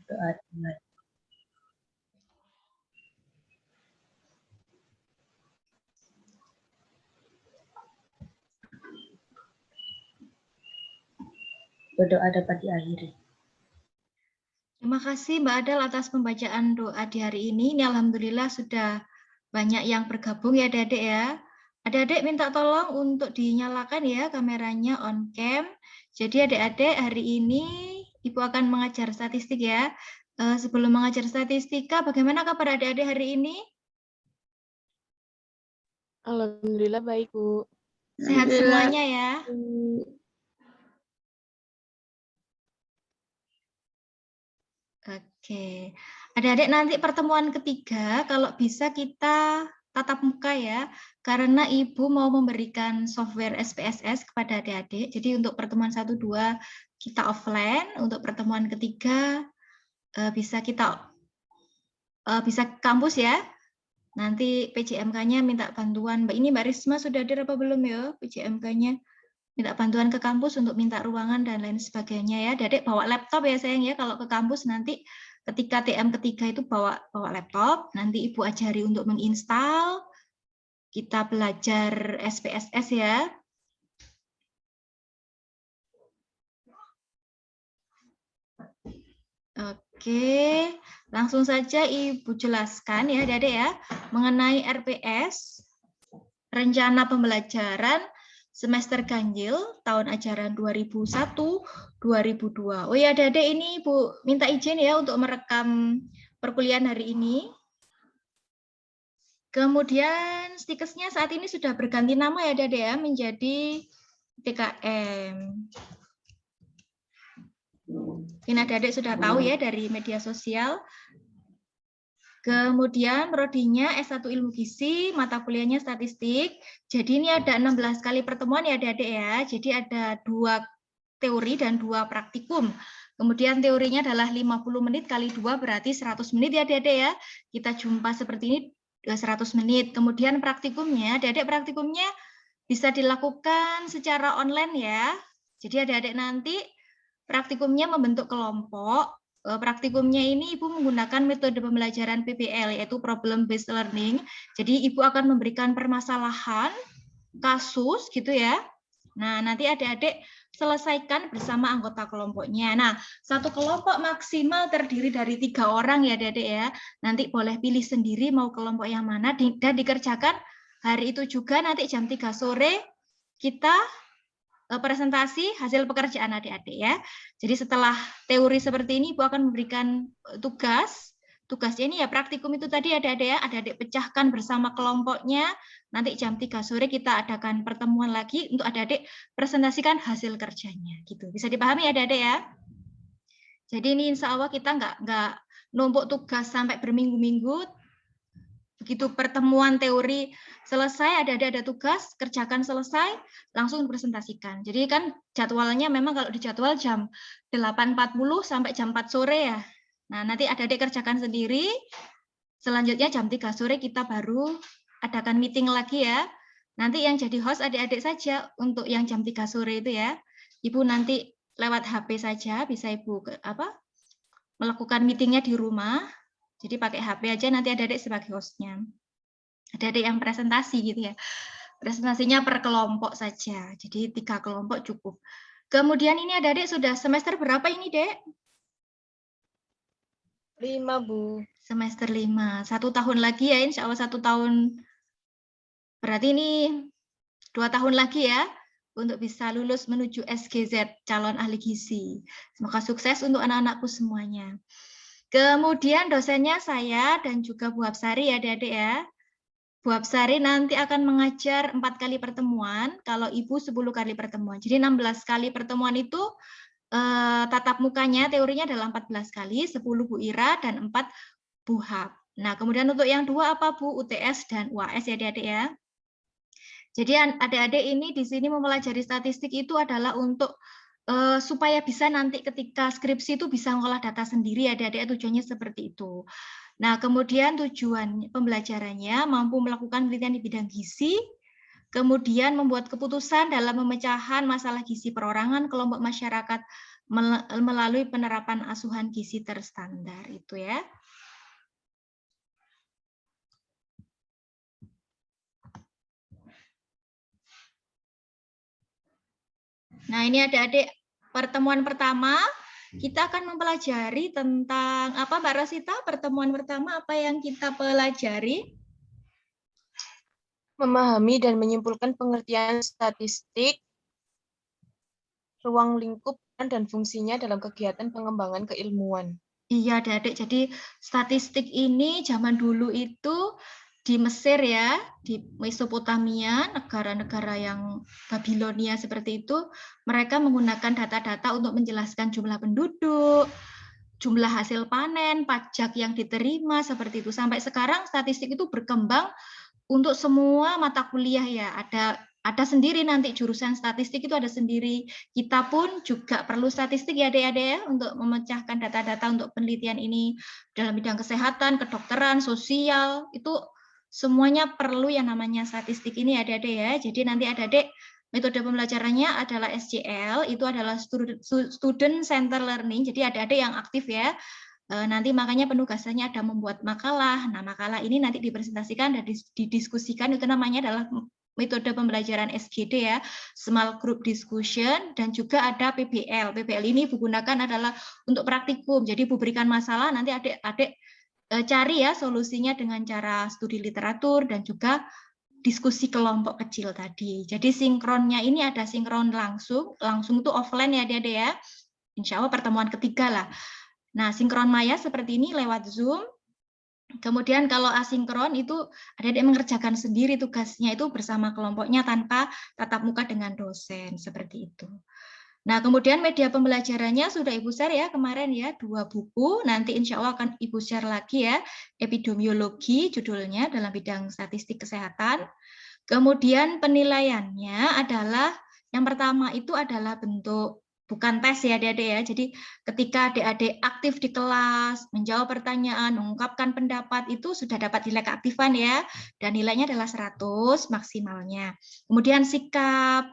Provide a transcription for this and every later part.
Doa dimulai. Berdoa dapat diakhiri. Terima kasih Mbak Adel atas pembacaan doa di hari ini. Ini alhamdulillah sudah banyak yang bergabung ya Adik-adik ya. Adik-adik minta tolong untuk dinyalakan ya kameranya on cam. Jadi adik-adik hari ini Ibu akan mengajar statistik ya. Sebelum mengajar statistika, bagaimana kabar adik-adik hari ini? Alhamdulillah baik, Bu. Sehat semuanya ya. Oke, adik-adik nanti pertemuan ketiga kalau bisa kita tatap muka ya, karena Ibu mau memberikan software SPSS kepada adik-adik. Jadi untuk pertemuan 1-2 kita offline, untuk pertemuan ketiga bisa kita bisa ke kampus ya. Nanti PJMK-nya minta bantuan. Ini Mbak Risma sudah hadir apa belum ya PJMK-nya? Minta bantuan ke kampus untuk minta ruangan dan lain sebagainya ya. Adik bawa laptop ya sayang ya, kalau ke kampus nanti ketika TM ketiga itu bawa laptop, nanti Ibu ajari untuk menginstal, kita belajar SPSS ya. Oke, langsung saja Ibu jelaskan ya adik-adik ya, mengenai RPS, rencana pembelajaran semester ganjil tahun ajaran 2001-2002. Oh ya adik-adik, ini Ibu minta izin ya untuk merekam perkuliahan hari ini. Kemudian stikesnya saat ini sudah berganti nama ya adik-adik ya, menjadi TKM. Mungkin adik-adik sudah tahu ya dari media sosial. Kemudian prodinya S1 Ilmu Gizi, mata kuliahnya statistik. Jadi ini ada 16 kali pertemuan ya adik-adik ya. Jadi ada 2 teori dan 2 praktikum. Kemudian teorinya adalah 50 menit kali 2 berarti 100 menit ya adik-adik ya. Kita jumpa seperti ini 100 menit. Kemudian praktikumnya, adik-adik praktikumnya bisa dilakukan secara online ya. Jadi adik-adik nanti praktikumnya membentuk kelompok. Praktikumnya ini Ibu menggunakan metode pembelajaran PBL, yaitu Problem Based Learning. Jadi Ibu akan memberikan permasalahan, kasus gitu ya. Nah, nanti adik-adik selesaikan bersama anggota kelompoknya. Nah, satu kelompok maksimal terdiri dari 3 orang ya adik-adik ya. Nanti boleh pilih sendiri mau kelompok yang mana dan dikerjakan hari itu juga nanti jam 3 sore kita presentasi hasil pekerjaan adik-adik ya. Jadi setelah teori seperti ini, Ibu akan memberikan tugas. Tugasnya ini ya praktikum itu tadi adik-adik ya, adik-adik pecahkan bersama kelompoknya. Nanti jam 3 sore kita adakan pertemuan lagi untuk adik-adik presentasikan hasil kerjanya. Gitu. Bisa dipahami adik-adik ya? Jadi ini insya Allah kita nggak numpuk tugas sampai berminggu-minggu. Begitu pertemuan teori selesai, ada tugas, kerjakan selesai, langsung presentasikan. Jadi kan jadwalnya memang kalau di jadwal jam 8.40 sampai jam 4 sore ya. Nah, nanti adik-adik kerjakan sendiri. Selanjutnya jam 3 sore kita baru adakan meeting lagi ya. Nanti yang jadi host adik-adik saja untuk yang jam 3 sore itu ya. Ibu nanti lewat HP saja, bisa Ibu melakukan meetingnya di rumah. Jadi pakai HP aja, nanti adik-adik sebagai hostnya. Adik-adik yang presentasi gitu ya. Presentasinya per kelompok saja. Jadi 3 kelompok cukup. Kemudian ini adik-adik sudah semester berapa ini, Dek? 5, Bu. Semester 5. 1 tahun lagi ya, insya Allah 1 tahun. Berarti ini 2 tahun lagi ya, untuk bisa lulus menuju SGZ, calon ahli gizi. Semoga sukses untuk anak-anakku semuanya. Kemudian dosennya saya dan juga Bu Hapsari ya adik-adik ya. Bu Hapsari nanti akan mengajar 4 kali pertemuan, kalau Ibu 10 kali pertemuan. Jadi 16 kali pertemuan itu tatap mukanya, teorinya adalah 14 kali, 10 Bu Ira dan 4 Bu Hap. Nah, kemudian untuk yang 2 apa Bu? UTS dan UAS ya adik-adik ya. Jadi adik-adik ini di sini mempelajari statistik itu adalah untuk supaya bisa nanti ketika skripsi itu bisa mengolah data sendiri, adik-adik tujuannya seperti itu. Nah, kemudian tujuan pembelajarannya mampu melakukan penelitian di bidang gizi, kemudian membuat keputusan dalam pemecahan masalah gizi perorangan, kelompok masyarakat, melalui penerapan asuhan gizi terstandar itu ya. Nah, ini adik-adik pertemuan pertama kita akan mempelajari tentang apa Mbak Rosita? Pertemuan pertama apa yang kita pelajari? Memahami dan menyimpulkan pengertian statistik, ruang lingkup dan fungsinya dalam kegiatan pengembangan keilmuan. Iya, adik-adik. Jadi statistik ini zaman dulu itu di Mesir ya, di Mesopotamia, negara-negara yang Babilonia seperti itu, mereka menggunakan data-data untuk menjelaskan jumlah penduduk, jumlah hasil panen, pajak yang diterima, seperti itu. Sampai sekarang statistik itu berkembang untuk semua mata kuliah ya. Ada sendiri nanti jurusan statistik itu ada sendiri. Kita pun juga perlu statistik ya adik-adik ya, untuk memecahkan data-data untuk penelitian ini dalam bidang kesehatan, kedokteran, sosial, itu semuanya perlu yang namanya statistik ini adik-adik ya. Jadi nanti adik-adik metode pembelajarannya adalah SCL, itu adalah Student Center Learning. Jadi adik-adik yang aktif ya. Nanti makanya penugasannya ada membuat makalah. Nah, makalah ini nanti dipresentasikan dan didiskusikan, itu namanya adalah metode pembelajaran SGD ya, Small Group Discussion, dan juga ada PBL. PBL ini digunakan adalah untuk praktikum. Jadi Bu berikan masalah, nanti adik-adik cari ya solusinya dengan cara studi literatur dan juga diskusi kelompok kecil tadi. Jadi sinkronnya ini ada sinkron langsung itu offline ya adik-adik ya. Insya Allah pertemuan ketiga lah. Nah, sinkron maya seperti ini lewat Zoom. Kemudian kalau asinkron itu adik-adik mengerjakan sendiri tugasnya itu bersama kelompoknya tanpa tatap muka dengan dosen, seperti itu. Nah, kemudian media pembelajarannya sudah Ibu share ya kemarin ya, 2 buku. Nanti insya Allah akan Ibu share lagi ya, epidemiologi judulnya dalam bidang statistik kesehatan. Kemudian penilaiannya adalah, yang pertama itu adalah bentuk bukan tes ya adik-adik ya. Jadi ketika adik-adik aktif di kelas, menjawab pertanyaan, mengungkapkan pendapat, itu sudah dapat nilai keaktifan ya. Dan nilainya adalah 100 maksimalnya. Kemudian sikap,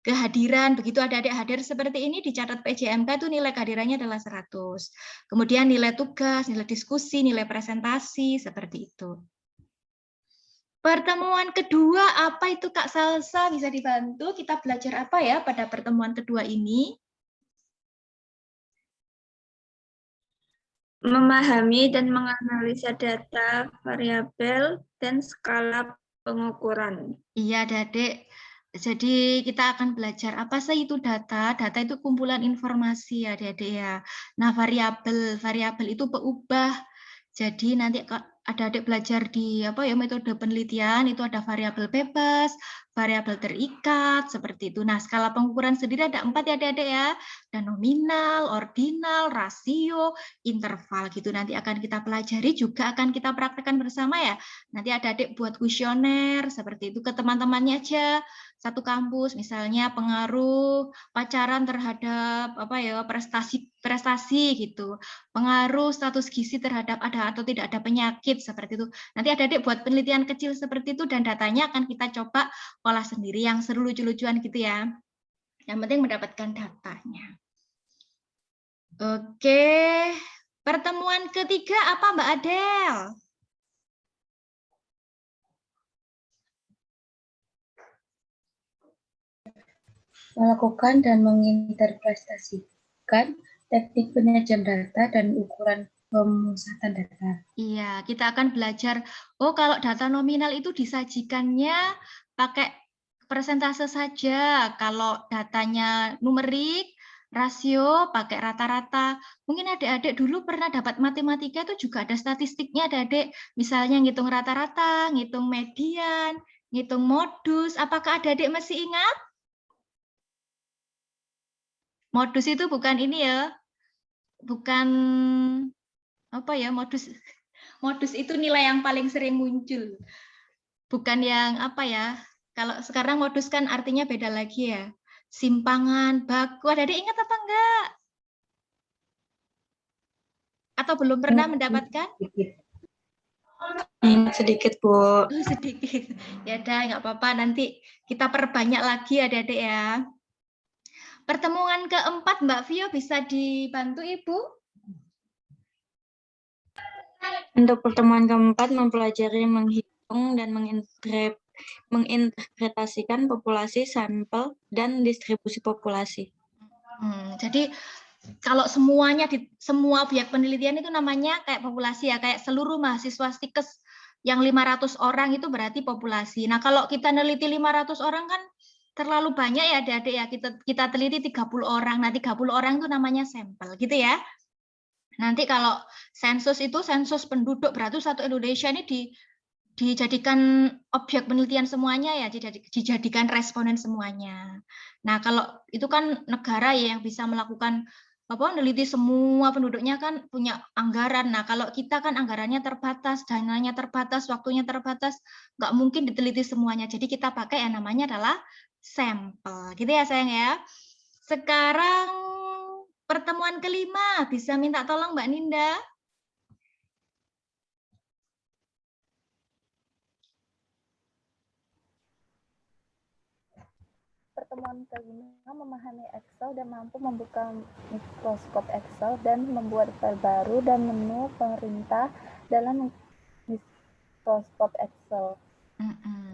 kehadiran, begitu adik-adik hadir seperti ini, dicatat PJMK itu nilai kehadirannya adalah 100. Kemudian nilai tugas, nilai diskusi, nilai presentasi, seperti itu. Pertemuan kedua, apa itu Kak Salsa? Bisa dibantu? Kita belajar apa ya pada pertemuan kedua ini? Memahami dan menganalisa data, variabel, dan skala pengukuran. Iya, Adik. Jadi kita akan belajar apa sih itu data. Data itu kumpulan informasi ya, Adik ya. Nah, variabel itu berubah. Jadi nanti ada adik belajar di metode penelitian itu ada variabel bebas, variabel terikat seperti itu. Nah, skala pengukuran sendiri ada 4 ya adik-adik ya. Ada nominal, ordinal, rasio, interval gitu. Nanti akan kita pelajari, juga akan kita praktekkan bersama ya. Nanti ada adik buat kuesioner seperti itu ke teman-temannya aja. Satu kampus misalnya pengaruh pacaran terhadap prestasi gitu. Pengaruh status gizi terhadap ada atau tidak ada penyakit seperti itu. Nanti ada adik buat penelitian kecil seperti itu dan datanya akan kita coba olah sendiri yang seru lucu-lucuan gitu ya. Yang penting mendapatkan datanya. Oke, pertemuan ketiga apa Mbak Adel? Melakukan dan menginterpretasikan teknik penyajian data dan ukuran pemusatan data. Iya, kita akan belajar, kalau data nominal itu disajikannya pakai persentase saja. Kalau datanya numerik, rasio, pakai rata-rata. Mungkin adik-adik dulu pernah dapat matematika itu juga ada statistiknya, adik-adik. Misalnya ngitung rata-rata, ngitung median, ngitung modus. Apakah adik-adik masih ingat? Modus itu bukan ini ya, bukan modus. Modus itu nilai yang paling sering muncul. Bukan yang kalau sekarang modus kan artinya beda lagi ya. Simpangan, baku, adik-adik ingat apa enggak? Atau belum pernah mendapatkan? Sedikit, Bu. Sedikit. Ya udah, nggak apa-apa. Nanti kita perbanyak lagi adik-adik ya. Pertemuan keempat Mbak Vio bisa dibantu Ibu? Untuk pertemuan keempat, mempelajari, menghitung, dan menginterpretasikan populasi, sampel, dan distribusi populasi. Jadi kalau semuanya di semua objek penelitian itu namanya kayak populasi ya, kayak seluruh mahasiswa STIKES yang 500 orang itu berarti populasi. Nah, kalau kita neliti 500 orang kan terlalu banyak ya Adik-adik ya. Kita teliti 30 orang. Nah, 30 orang itu namanya sampel gitu ya. Nanti kalau sensus itu sensus penduduk, berarti satu Indonesia ini dijadikan objek penelitian semuanya ya, dijadikan responden semuanya. Nah, kalau itu kan negara ya yang bisa melakukan meneliti semua penduduknya kan punya anggaran. Nah, kalau kita kan anggarannya terbatas, dananya terbatas, waktunya terbatas, nggak mungkin diteliti semuanya. Jadi kita pakai yang namanya adalah sampel. Gitu ya sayang ya. Sekarang pertemuan kelima, bisa minta tolong Mbak Ninda? Pertemuan kelima, memahami Excel dan mampu membuka mikroskop Excel dan membuat file baru dan menu pemerintah dalam mikroskop Excel.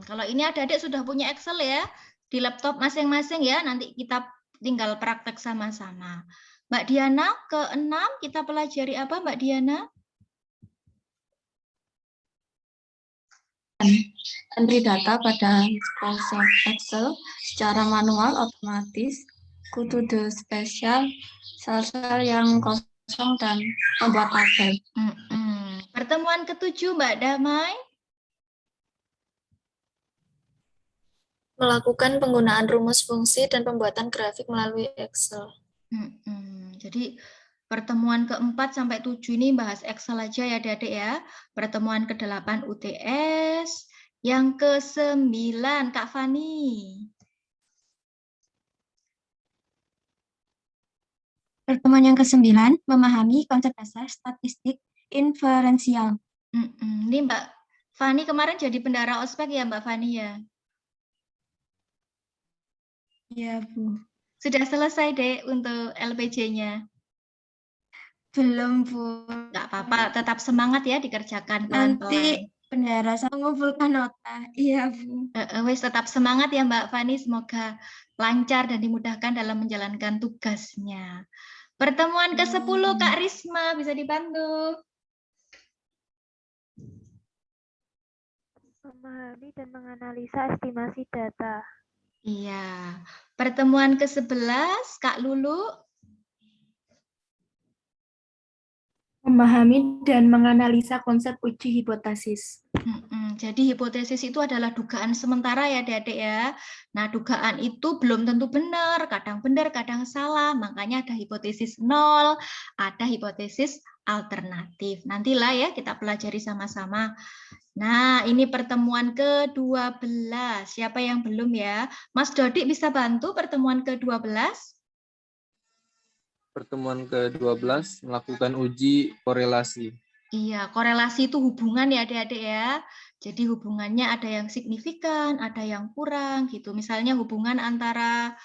Kalau ini adik-adik sudah punya Excel ya, di laptop masing-masing ya, nanti kita tinggal praktek sama-sama. Mbak Diana, ke-6 kita pelajari apa Mbak Diana? Entry data pada Microsoft Excel secara manual otomatis, kode spesial, sel-sel yang kosong, dan membuat tabel. Pertemuan ke-7 Mbak Damai. Melakukan penggunaan rumus fungsi dan pembuatan grafik melalui Excel. Jadi pertemuan ke-4 sampai 7 ini bahas Excel aja ya adik-adik ya. Pertemuan ke-8 UTS. Yang ke-9 Kak Fani. Pertemuan yang ke-9, memahami konsep dasar statistik inferensial. Ini Mbak Fani kemarin jadi bendara ospek ya Mbak Fani ya? Ya, Bu. Sudah selesai deh untuk LPJ-nya? Belum, Bu. Nggak apa-apa, tetap semangat ya dikerjakan pelan-pelan. Nanti bendara saya mengumpulkan nota. Iya, Bu. Wes tetap semangat ya Mbak Fani, semoga lancar dan dimudahkan dalam menjalankan tugasnya. Pertemuan ke-10 Kak Risma, bisa dibantu? Memahami dan menganalisa estimasi data. Iya. Pertemuan ke-11 Kak Lulu. Memahami dan menganalisa konsep uji hipotesis. Jadi hipotesis itu adalah dugaan sementara ya adik-adik ya. Nah dugaan itu belum tentu benar, kadang salah. Makanya ada hipotesis nol, ada hipotesis alternatif. Nantilah ya kita pelajari sama-sama. Nah ini pertemuan ke-12. Siapa yang belum ya? Mas Dodik bisa bantu pertemuan ke-12? Pertemuan ke-12 melakukan uji korelasi. Iya, korelasi itu hubungan ya adik-adik ya. Jadi hubungannya ada yang signifikan, ada yang kurang gitu. Misalnya hubungan antara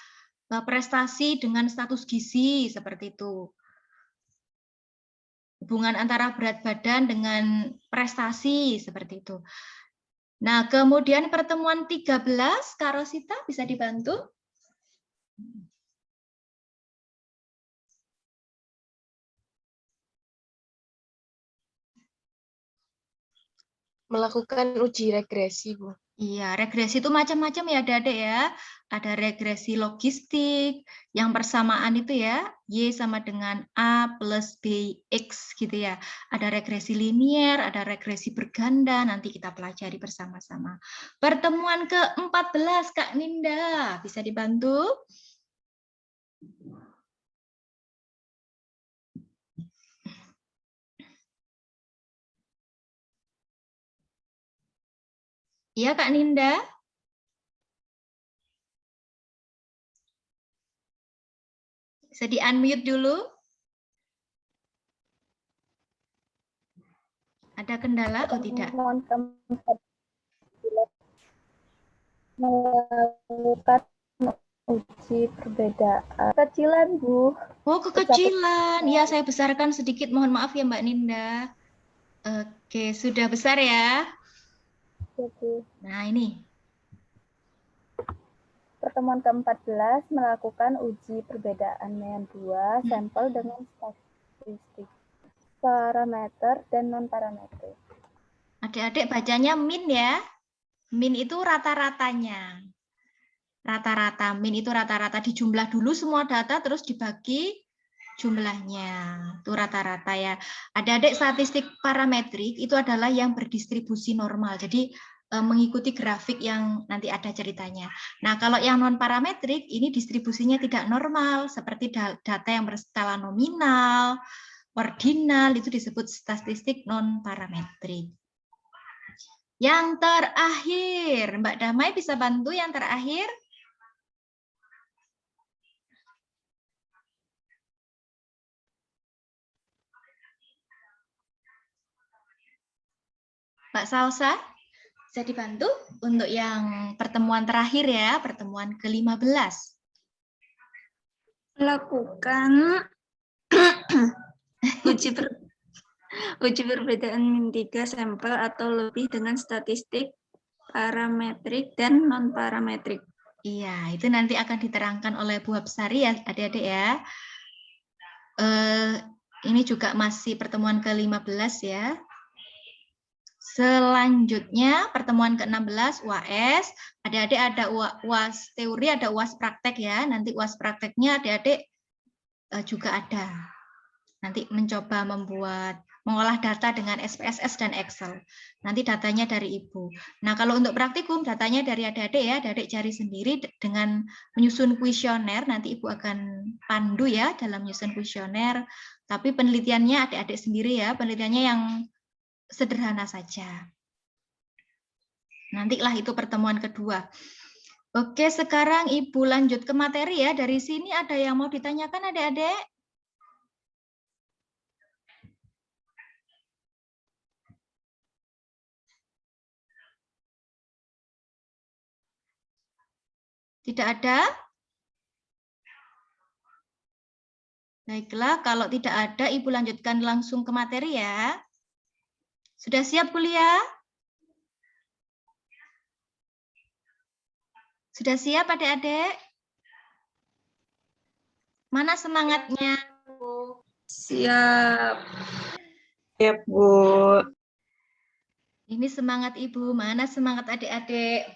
prestasi dengan status gizi seperti itu. Hubungan antara berat badan dengan prestasi seperti itu. Nah, kemudian pertemuan 13, Kak Rosita bisa dibantu? Melakukan uji regresi, Bu. Iya, regresi itu macam-macam ya adik-adik ya. Ada regresi logistik, yang persamaan itu ya, Y sama dengan A plus BX gitu ya. Ada regresi linier, ada regresi berganda, nanti kita pelajari bersama-sama. Pertemuan ke-14, Kak Ninda, bisa dibantu? Iya, Kak Ninda. Bisa di-unmute dulu. Ada kendala atau tidak? Melakukan Uji perbedaan. Kecilan, Bu. Oh, kekecilan. Ya, saya besarkan sedikit. Mohon maaf ya, Mbak Ninda. Oke, sudah besar ya. Oke. Nah, ini. Pertemuan ke-14 melakukan uji perbedaan mean 2 sampel dengan statistik parameter dan non-parameter. Adik-adik bacanya min ya. Min itu rata-ratanya. Rata-rata, min itu rata-rata, dijumlah dulu semua data terus dibagi jumlahnya. Itu rata-rata ya. Adik-adik statistik parametrik itu adalah yang berdistribusi normal. Jadi mengikuti grafik yang nanti ada ceritanya. Nah, kalau yang non parametrik ini distribusinya tidak normal seperti data yang berskala nominal, ordinal, itu disebut statistik non parametrik. Yang terakhir, Mbak Damai bisa bantu yang terakhir? Mbak Salsa, bisa dibantu untuk yang pertemuan terakhir ya, pertemuan ke-15. Lakukan uji perbedaan min 3 sampel atau lebih dengan statistik parametrik dan non-parametrik. Iya, itu nanti akan diterangkan oleh Bu Hapsari ya, adik-adik ya. Ini juga masih pertemuan ke-15 ya. Selanjutnya pertemuan ke-16 UAS, adik-adik ada UAS teori, ada UAS praktek ya. Nanti UAS prakteknya adik-adik juga ada. Nanti mencoba mengolah data dengan SPSS dan Excel. Nanti datanya dari Ibu. Nah, kalau untuk praktikum datanya dari adik-adik ya, adik-adik cari sendiri dengan menyusun kuesioner. Nanti Ibu akan pandu ya dalam menyusun kuesioner. Tapi penelitiannya adik-adik sendiri ya, penelitiannya yang sederhana saja. Nantilah itu pertemuan kedua. Oke, sekarang Ibu lanjut ke materi ya. Dari sini ada yang mau ditanyakan adik-adik? Tidak ada? Baiklah, kalau tidak ada, Ibu lanjutkan langsung ke materi ya. Sudah siap kuliah? Sudah siap adik-adik? Mana semangatnya? Siap. Siap, Bu. Ini semangat Ibu, mana semangat adik-adik?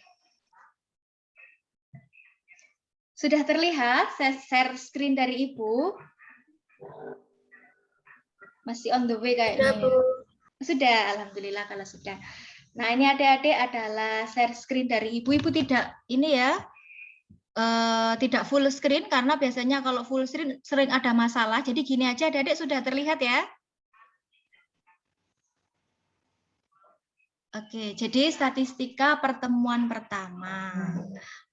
Sudah terlihat? Saya share screen dari Ibu. Masih on the way kayaknya. Sudah, alhamdulillah kalau sudah. Nah, ini adik-adik adalah share screen dari Ibu. Ibu tidak ini ya, tidak full screen karena biasanya kalau full screen sering ada masalah. Jadi gini aja adik-adik sudah terlihat ya. Oke, jadi statistika pertemuan pertama.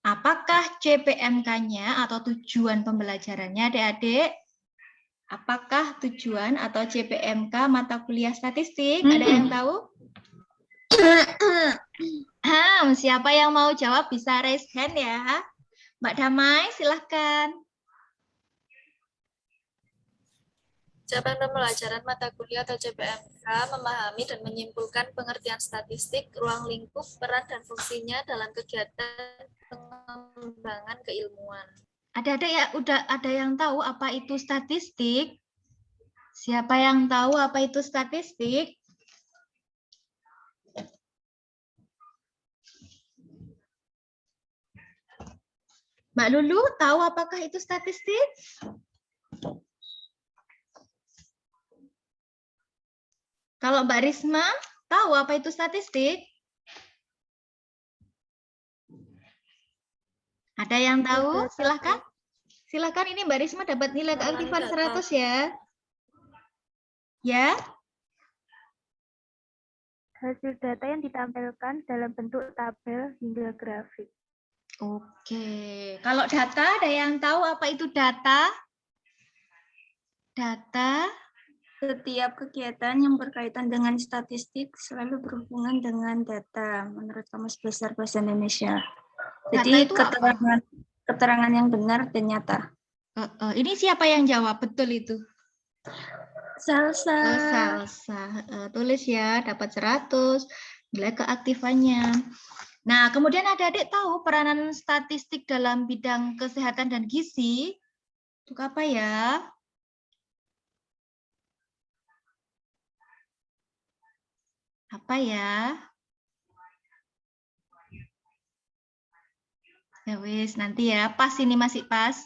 Apakah CPMK-nya atau tujuan pembelajarannya adik-adik? Apakah tujuan atau CPMK mata kuliah statistik? Ada yang tahu? Siapa yang mau jawab bisa raise hand ya. Mbak Damai, silahkan. Cabang pembelajaran mata kuliah atau CPMK memahami dan menyimpulkan pengertian statistik, ruang lingkup, peran dan fungsinya dalam kegiatan pengembangan keilmuan. Ada ya, udah ada yang tahu apa itu statistik? Siapa yang tahu apa itu statistik? Mbak Lulu tahu apakah itu statistik? Kalau Mbak Risma tahu apa itu statistik? Ada yang tahu? Silahkan. Silahkan, ini Mbak Risma dapat nilai keaktifan 100 ya. Ya. Hasil data yang ditampilkan dalam bentuk tabel hingga grafik. Oke. Kalau data, ada yang tahu apa itu data? Data. Setiap kegiatan yang berkaitan dengan statistik selalu berhubungan dengan data menurut Kamus Besar Bahasa Indonesia. Jadi Data itu keterangan keterangan yang benar dan nyata. Ini siapa yang jawab? Betul itu. Salsa. Salsa. Tulis ya, dapat 100. Nilai keaktifannya. Nah, kemudian adik-adik tahu peranan statistik dalam bidang kesehatan dan gizi untuk apa ya? Apa ya? Ya wis, nanti ya. Pas ini masih pas.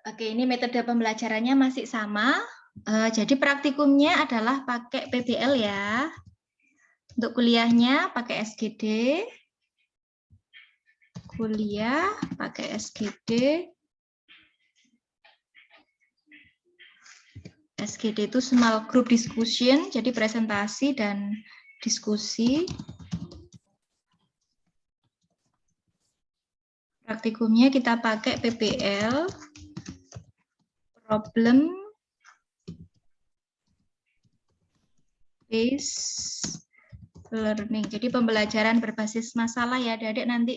Oke, ini metode pembelajarannya masih sama. Jadi praktikumnya adalah pakai PBL ya. Untuk kuliahnya pakai SGD. Kuliah pakai SGD. SGD itu small group discussion, jadi presentasi dan diskusi. Praktikumnya kita pakai PBL, problem based learning. Jadi pembelajaran berbasis masalah ya, adik-adik nanti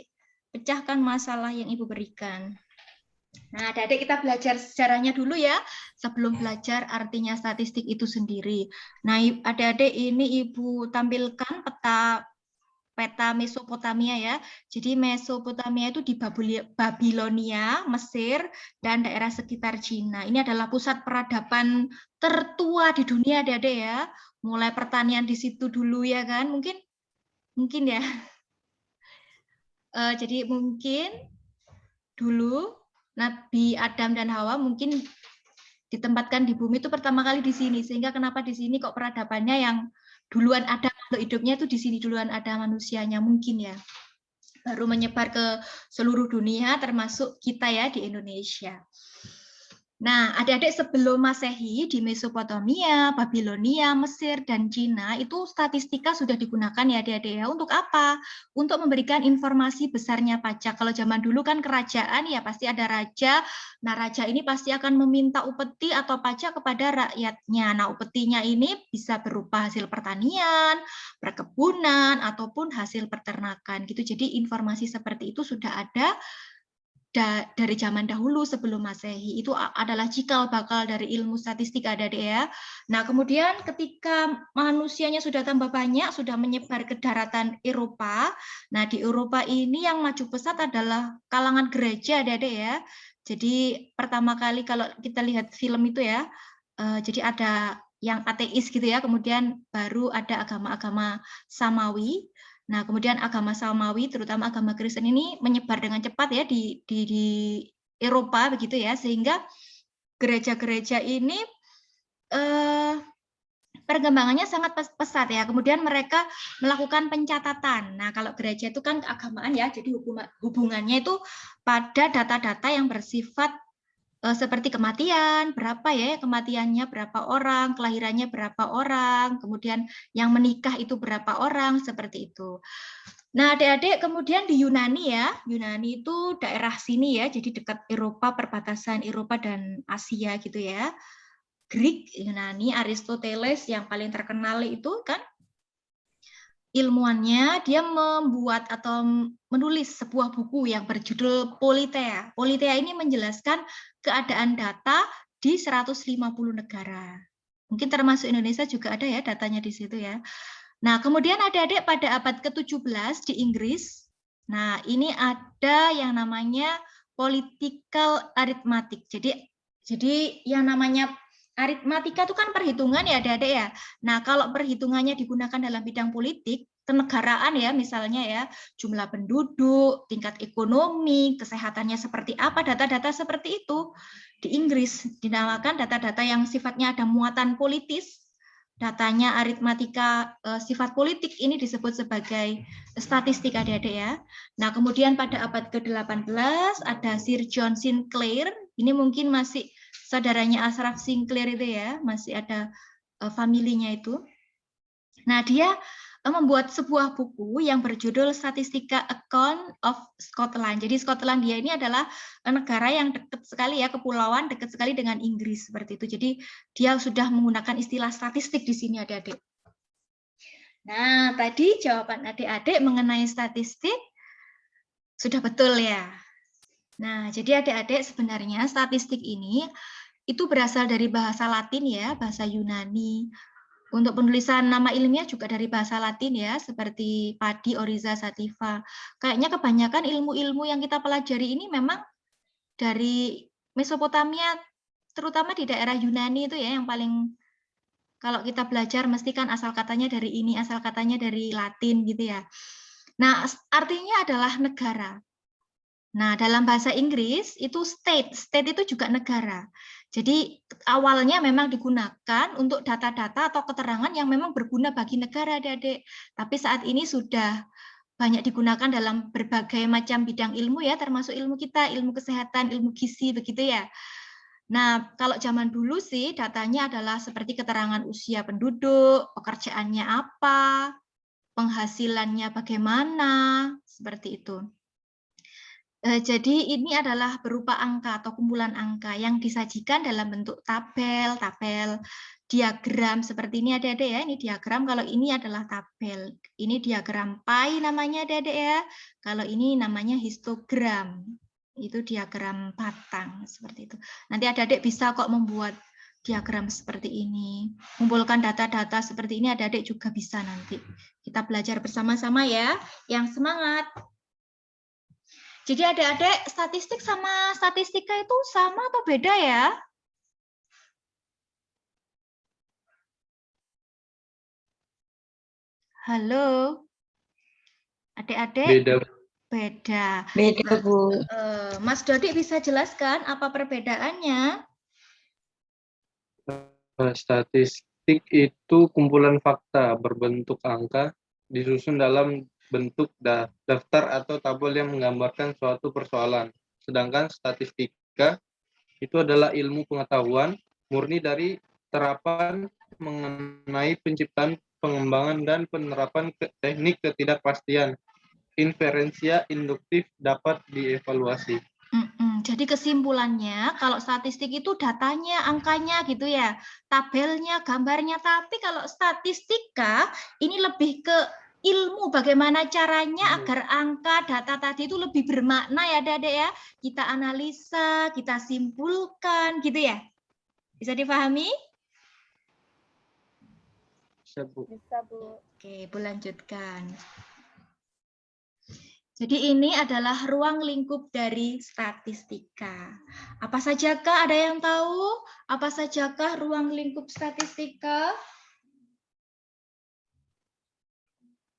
pecahkan masalah yang Ibu berikan. Nah, adik-adik kita belajar sejarahnya dulu ya, sebelum belajar artinya statistik itu sendiri. Nah, adik-adik ini Ibu tampilkan peta Mesopotamia ya. Jadi Mesopotamia itu di Babilonia, Mesir, dan daerah sekitar Cina. Ini adalah pusat peradaban tertua di dunia adik-adik ya. Mulai pertanian di situ dulu ya kan, mungkin ya. Jadi mungkin dulu Nabi Adam dan Hawa mungkin ditempatkan di bumi itu pertama kali di sini, sehingga kenapa di sini kok peradabannya yang duluan ada makhluk hidupnya itu di sini duluan ada manusianya mungkin ya. Baru menyebar ke seluruh dunia termasuk kita ya di Indonesia. Nah, adik-adik sebelum Masehi di Mesopotamia, Babilonia, Mesir, dan Cina itu statistika sudah digunakan ya adik-adik ya. Untuk apa? Untuk memberikan informasi besarnya pajak. Kalau zaman dulu kan kerajaan ya pasti ada raja. Nah, raja ini pasti akan meminta upeti atau pajak kepada rakyatnya. Nah, upetinya ini bisa berupa hasil pertanian, perkebunan, ataupun hasil peternakan gitu. Jadi informasi seperti itu sudah ada dari zaman dahulu sebelum Masehi. Itu adalah cikal bakal dari ilmu statistik adik-adik ya. Nah, kemudian ketika manusianya sudah tambah banyak, sudah menyebar ke daratan Eropa. Nah, di Eropa ini yang maju pesat adalah kalangan gereja adik-adik ya. Jadi pertama kali kalau kita lihat film itu ya, jadi ada yang ateis gitu ya, kemudian baru ada agama-agama Samawi. Nah, kemudian agama Samawi, terutama agama Kristen ini menyebar dengan cepat ya di Eropa begitu ya, sehingga gereja-gereja ini perkembangannya sangat pesat ya. Kemudian mereka melakukan pencatatan. Nah, kalau gereja itu kan keagamaan ya, jadi hubungannya itu pada data-data yang bersifat seperti kematian, berapa ya kematiannya, berapa orang, kelahirannya berapa orang, kemudian yang menikah itu berapa orang, seperti itu. Nah, adik-adik kemudian di Yunani ya, Yunani itu daerah sini ya, jadi dekat Eropa, perbatasan Eropa dan Asia gitu ya. Greek, Yunani, Aristoteles yang paling terkenal itu kan ilmuannya, dia membuat atau menulis sebuah buku yang berjudul Politeia. Politeia ini menjelaskan keadaan data di 150 negara. Mungkin termasuk Indonesia juga ada ya datanya di situ ya. Nah, kemudian adik-adik pada abad ke-17 di Inggris, nah ini ada yang namanya political arithmetic. Jadi yang namanya aritmatika itu kan perhitungan ya adik-adik ya. Nah, kalau perhitungannya digunakan dalam bidang politik, kenegaraan ya misalnya ya, jumlah penduduk, tingkat ekonomi, kesehatannya seperti apa, data-data seperti itu. Di Inggris dinamakan data-data yang sifatnya ada muatan politis. Datanya aritmatika sifat politik ini disebut sebagai statistik adik-adik ya. Nah, kemudian pada abad ke-18 ada Sir John Sinclair, ini mungkin masih saudaranya Ashraf Sinclair itu ya, masih ada familinya itu. Nah, dia membuat sebuah buku yang berjudul Statistika Account of Scotland. Jadi Skotlandia ini adalah negara yang dekat sekali ya, kepulauan dekat sekali dengan Inggris seperti itu. Jadi dia sudah menggunakan istilah statistik di sini adik-adik. Nah, tadi jawaban adik-adik mengenai statistik Sudah betul ya. Nah, jadi adik-adik sebenarnya statistik ini itu berasal dari bahasa Latin ya, bahasa Yunani. Untuk penulisan nama ilmiah juga dari bahasa Latin ya, seperti padi, oriza, sativa. Kayaknya kebanyakan ilmu-ilmu yang kita pelajari ini memang dari Mesopotamia, terutama di daerah Yunani itu ya, yang paling kalau kita belajar mesti kan asal katanya dari ini, asal katanya dari Latin gitu ya. Nah, artinya adalah negara. Nah, dalam bahasa Inggris itu state. State itu juga negara. Jadi awalnya memang digunakan untuk data-data atau keterangan yang memang berguna bagi negara, adik-adik. Tapi saat ini sudah banyak digunakan dalam berbagai macam bidang ilmu ya, termasuk ilmu kita, ilmu kesehatan, ilmu gizi, begitu ya. Nah, kalau zaman dulu sih datanya adalah seperti keterangan usia penduduk, pekerjaannya apa, penghasilannya bagaimana, seperti itu. Jadi ini adalah berupa angka atau kumpulan angka yang disajikan dalam bentuk tabel, diagram seperti ini adik-adik ya. Ini diagram, kalau ini adalah tabel. Ini diagram pie namanya adik-adik ya. Kalau ini namanya histogram. Itu diagram batang seperti itu. Nanti adik-adik bisa kok membuat diagram seperti ini. Kumpulkan data-data seperti ini adik-adik juga bisa nanti. Kita belajar bersama-sama ya. Yang semangat. Jadi adik-adik statistik sama statistika itu sama atau beda ya? Halo. Adik-adik? Beda. Beda. Beda, Bu. Mas Dodik bisa jelaskan apa perbedaannya? Statistik itu kumpulan fakta berbentuk angka disusun dalam bentuk daftar atau tabel yang menggambarkan suatu persoalan. Sedangkan statistika itu adalah ilmu pengetahuan murni dari terapan mengenai penciptaan, pengembangan, dan penerapan teknik ketidakpastian. Inferensia induktif dapat dievaluasi. Jadi kesimpulannya, kalau statistik itu datanya, angkanya gitu ya, tabelnya, gambarnya. Tapi kalau statistika ini lebih ke ilmu, bagaimana caranya agar angka, data tadi itu lebih bermakna ya adik-adik ya. Kita analisa, kita simpulkan gitu ya. Bisa dipahami? Bisa, Bu. Bisa, Bu. Oke, Bu lanjutkan. Jadi ini adalah ruang lingkup dari statistika. Apa sajakah, ada yang tahu? Apa sajakah ruang lingkup statistika?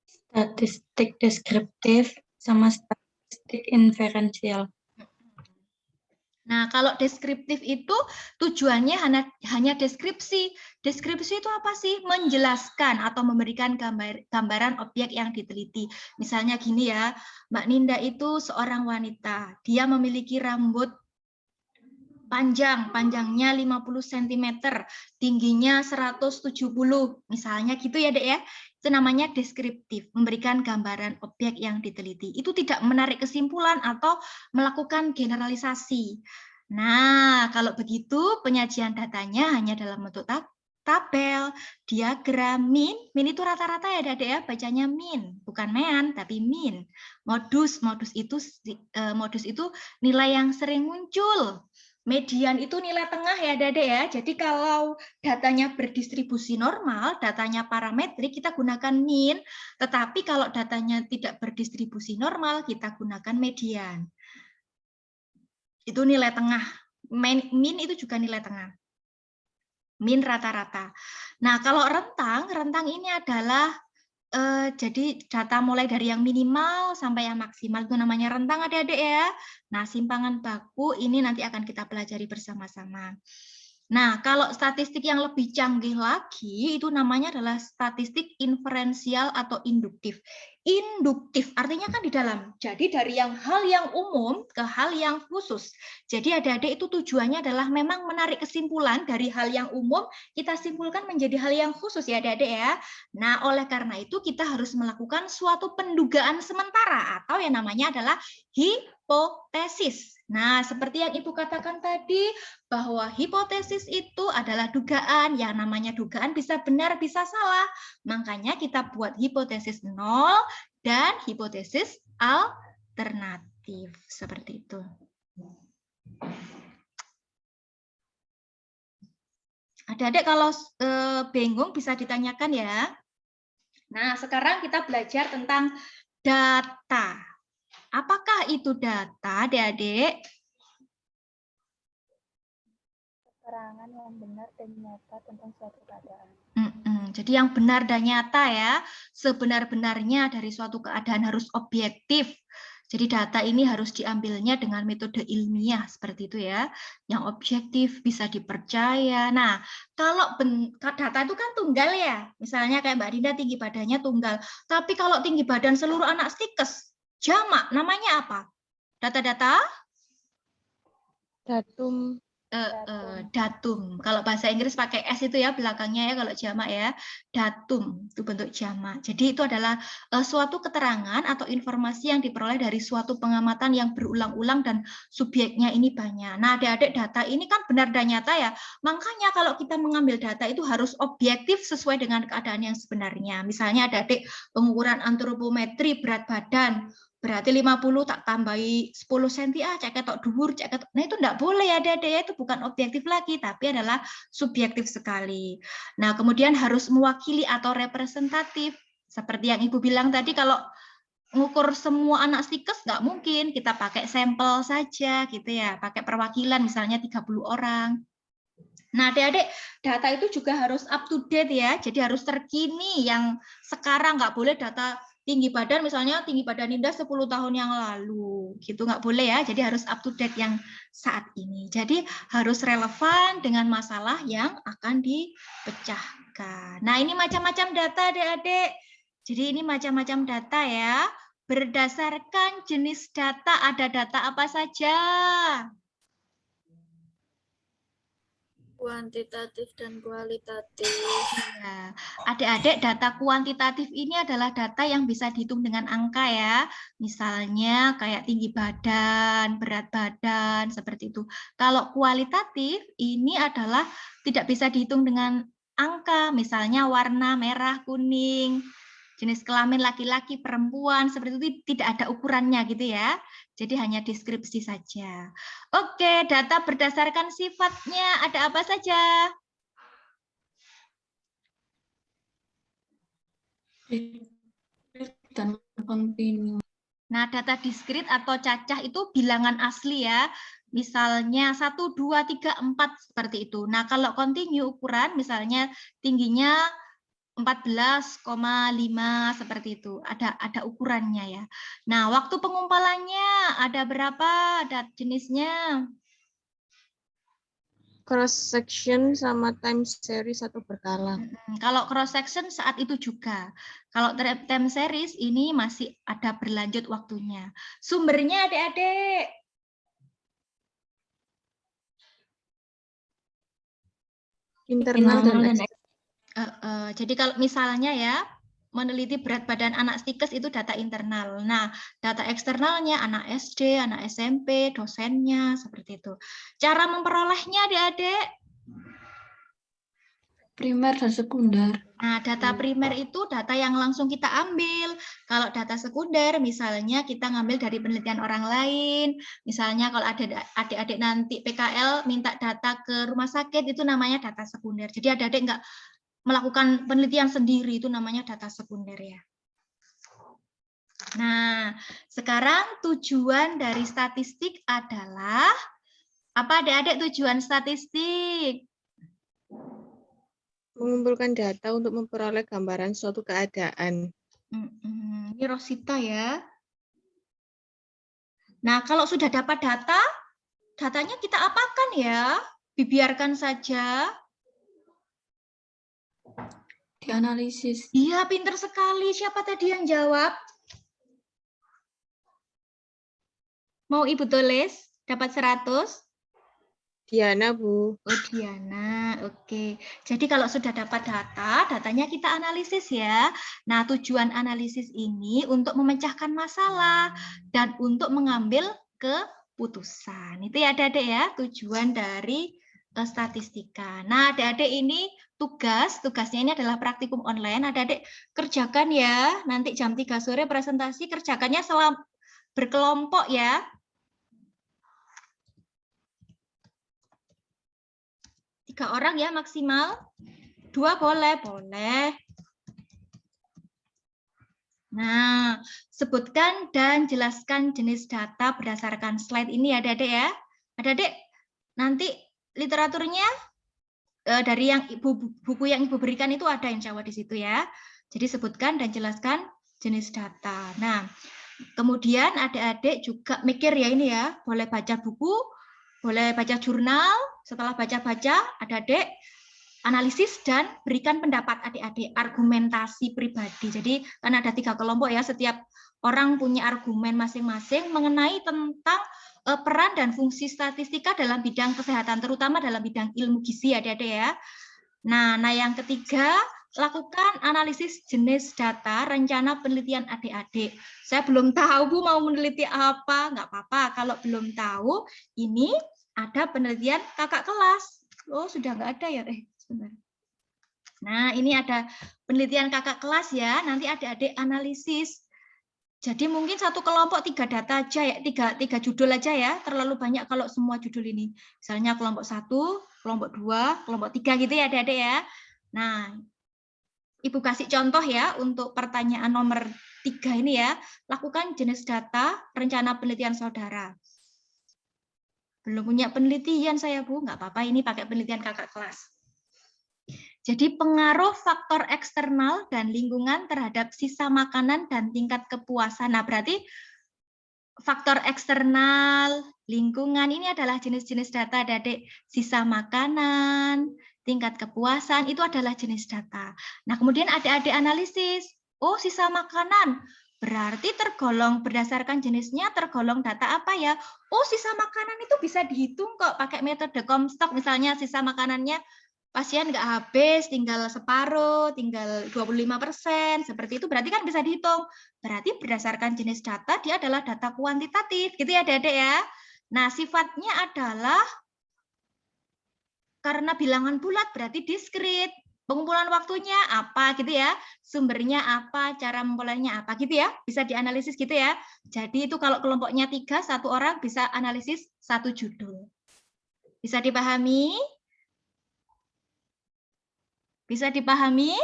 Statistik deskriptif sama statistik inferensial. Nah, kalau deskriptif itu tujuannya hanya deskripsi. Deskripsi itu apa sih? Menjelaskan atau memberikan gambaran objek yang diteliti. Misalnya gini ya, Mbak Ninda itu seorang wanita. Dia memiliki rambut panjangnya 50 cm, tingginya 170, misalnya gitu ya, Dek ya. Itu namanya deskriptif, memberikan gambaran objek yang diteliti. Itu tidak menarik kesimpulan atau melakukan generalisasi. Nah, kalau begitu penyajian datanya hanya dalam bentuk tabel, diagram, min itu rata-rata ya Dek ya, bacanya min, bukan mean tapi min. Modus itu nilai yang sering muncul. Median itu nilai tengah ya Dek ya. Jadi kalau datanya berdistribusi normal, datanya parametrik, kita gunakan min. Tetapi kalau datanya tidak berdistribusi normal, kita gunakan median. Itu nilai tengah. Min itu juga nilai tengah. Min rata-rata. Nah, kalau rentang ini adalah jadi data mulai dari yang minimal sampai yang maksimal, itu namanya rentang adik-adik ya. Nah, simpangan baku ini nanti akan kita pelajari bersama-sama. Nah, kalau statistik yang lebih canggih lagi, itu namanya adalah statistik inferensial atau induktif. Induktif artinya kan di dalam. Jadi dari hal yang umum ke hal yang khusus. Jadi adik-adik itu tujuannya adalah memang menarik kesimpulan dari hal yang umum, kita simpulkan menjadi hal yang khusus ya adik-adik ya. Nah, oleh karena itu kita harus melakukan suatu pendugaan sementara atau yang namanya adalah hipotesis. Nah, seperti yang Ibu katakan tadi, bahwa hipotesis itu adalah dugaan. Yang namanya dugaan bisa benar, bisa salah. Makanya kita buat hipotesis 0 dan hipotesis alternatif. objektif. Seperti itu. Adik-adik kalau bingung bisa ditanyakan ya. Nah, sekarang kita belajar tentang data. Apakah itu data, adik-adik? Keterangan yang benar dan nyata tentang suatu keadaan. Jadi yang benar dan nyata ya, sebenar-benarnya dari suatu keadaan harus objektif. Jadi data ini harus diambilnya dengan metode ilmiah seperti itu ya, yang objektif bisa dipercaya. Nah, kalau data itu kan tunggal ya, misalnya kayak Mbak Dinda tinggi badannya tunggal. Tapi kalau tinggi badan seluruh anak stikes, jamak, namanya apa? Data-data? Datum. Datum. Kalau bahasa Inggris pakai S itu ya belakangnya ya, kalau jamak ya datum itu bentuk jamak. Jadi itu adalah suatu keterangan atau informasi yang diperoleh dari suatu pengamatan yang berulang-ulang dan subjeknya ini banyak. Nah, adik-adik, data ini kan benar dan nyata ya. Makanya kalau kita mengambil data itu harus objektif sesuai dengan keadaan yang sebenarnya. Misalnya adik-adik pengukuran antropometri berat badan. Berarti 50 tak tambahi 10 cm cek ketok dhuwur, cek ketok. Nah, itu enggak boleh ya, Dek. Itu bukan objektif lagi, tapi adalah subjektif sekali. Nah, kemudian harus mewakili atau representatif. Seperti yang Ibu bilang tadi, kalau ngukur semua anak stikes nggak mungkin, kita pakai sampel saja gitu ya, pakai perwakilan misalnya 30 orang. Nah, adik-adik, data itu juga harus up to date ya, jadi harus terkini. Yang sekarang nggak boleh data tinggi badan, misalnya tinggi badan Dinda 10 tahun yang lalu, gitu nggak boleh ya. Jadi harus up to date yang saat ini. Jadi harus relevan dengan masalah yang akan dipecahkan. Nah, ini macam-macam data, adik-adik. Jadi ini macam-macam data ya. Berdasarkan jenis data, ada data apa saja? Kuantitatif dan kualitatif. Ya, adik-adik, data kuantitatif ini adalah data yang bisa dihitung dengan angka ya. Misalnya kayak tinggi badan, berat badan, seperti itu. Kalau kualitatif ini adalah tidak bisa dihitung dengan angka. Misalnya warna merah, kuning, jenis kelamin laki-laki, perempuan, seperti itu tidak ada ukurannya gitu ya. Jadi hanya deskripsi saja. Oke, data berdasarkan sifatnya ada apa saja? Dan kontinu. Nah, data diskrit atau cacah itu bilangan asli ya. Misalnya 1, 2, 3, 4 seperti itu. Nah, kalau kontinu ukuran misalnya tingginya 14,5 seperti itu. Ada ukurannya ya. Nah, waktu pengumpalannya ada berapa jenisnya? Cross section sama time series atau berkala. Kalau cross section saat itu juga. Kalau time series ini masih ada berlanjut waktunya. Sumbernya adik-adik. Internal dan eksternal. Jadi kalau misalnya ya, meneliti berat badan anak stikes itu data internal. Nah, data eksternalnya anak SD, anak SMP, dosennya, seperti itu. Cara memperolehnya adik-adik? Primer dan sekunder. Nah, data primer itu data yang langsung kita ambil. Kalau data sekunder, misalnya kita ngambil dari penelitian orang lain. Misalnya kalau ada adik-adik nanti PKL minta data ke rumah sakit, itu namanya data sekunder. Jadi adik-adik nggak melakukan penelitian sendiri, itu namanya data sekunder ya. Nah, sekarang tujuan dari statistik adalah apa adik-adik tujuan statistik? Mengumpulkan data untuk memperoleh gambaran suatu keadaan. Ini Rosita ya. Nah, kalau sudah dapat data, datanya kita apakan ya? Dibiarkan saja? Dianalisis. Iya, pinter sekali. Siapa tadi yang jawab? Mau Ibu tulis? Dapat 100? Diana, Bu. Oh, Diana. Oke. Jadi kalau sudah dapat data, datanya kita analisis ya. Nah, tujuan analisis ini untuk memecahkan masalah dan untuk mengambil keputusan. Itu ya adik-adik ya, tujuan dari statistika. Nah, adik-adik ini tugasnya ini adalah praktikum online. Adik-adik kerjakan ya. Nanti jam 3 sore presentasi kerjakannya berkelompok ya. Tiga orang ya maksimal. 2 boleh. Nah, sebutkan dan jelaskan jenis data berdasarkan slide ini ya, Adik-adik ya. Adik-adik, nanti literaturnya dari yang buku yang Ibu berikan itu ada insya Allah di situ ya. Jadi sebutkan dan jelaskan jenis data. Nah, kemudian adik-adik juga mikir ya ini ya, boleh baca buku, boleh baca jurnal. Setelah baca-baca, adik-adik analisis dan berikan pendapat adik-adik, argumentasi pribadi. Jadi kan ada 3 kelompok ya, setiap orang punya argumen masing-masing mengenai tentang peran dan fungsi statistika dalam bidang kesehatan, terutama dalam bidang ilmu gizi adik-adik ya. Nah, yang ketiga, lakukan analisis jenis data rencana penelitian adik-adik. Saya belum tahu Bu mau meneliti apa, nggak apa-apa. Kalau belum tahu, ini ada penelitian kakak kelas. Oh, sudah nggak ada ya? Sebentar. Nah, ini ada penelitian kakak kelas ya. Nanti adik-adik analisis. Jadi mungkin satu kelompok 3 data aja ya, 3 judul aja ya. Terlalu banyak kalau semua judul ini. Misalnya kelompok 1, kelompok 2, kelompok 3 gitu ya adik-adik ya. Nah, Ibu kasih contoh ya untuk pertanyaan nomor 3 ini ya. Lakukan jenis data rencana penelitian saudara. Belum punya penelitian saya Bu, nggak apa-apa ini pakai penelitian kakak kelas. Jadi pengaruh faktor eksternal dan lingkungan terhadap sisa makanan dan tingkat kepuasan. Nah, berarti faktor eksternal, lingkungan ini adalah jenis-jenis data adik. Sisa makanan, tingkat kepuasan itu adalah jenis data. Nah, kemudian adik-adik analisis. Oh, sisa makanan. Berarti tergolong berdasarkan jenisnya tergolong data apa ya? Oh, sisa makanan itu bisa dihitung kok pakai metode Comstock misalnya sisa makanannya pasien nggak habis, tinggal separuh, tinggal 25%, seperti itu berarti kan bisa dihitung. Berarti berdasarkan jenis data, dia adalah data kuantitatif, gitu ya adik-adik ya. Nah, sifatnya adalah karena bilangan bulat berarti diskrit. Pengumpulan waktunya apa gitu ya, sumbernya apa, cara memperolehnya apa gitu ya, bisa dianalisis gitu ya. Jadi itu kalau kelompoknya 3, 1 orang bisa analisis 1 judul. Bisa dipahami? Bisa dipahami?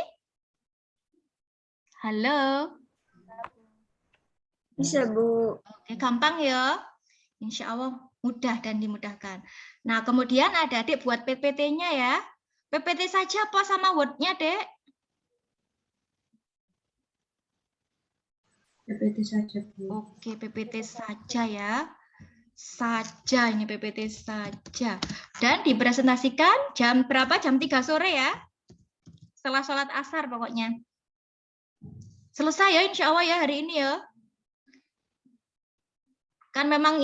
Halo? Bisa, Bu. Oke, gampang ya. Insya Allah mudah dan dimudahkan. Nah, kemudian adik-adik buat PPT-nya ya. PPT saja apa sama Word-nya, Dek? PPT saja, Bu. Oke, PPT saja ya. Saja, ini PPT saja. Dan dipresentasikan jam berapa? Jam 3 sore ya. Setelah sholat asar pokoknya. Selesai ya insya Allah ya hari ini ya. Kan memang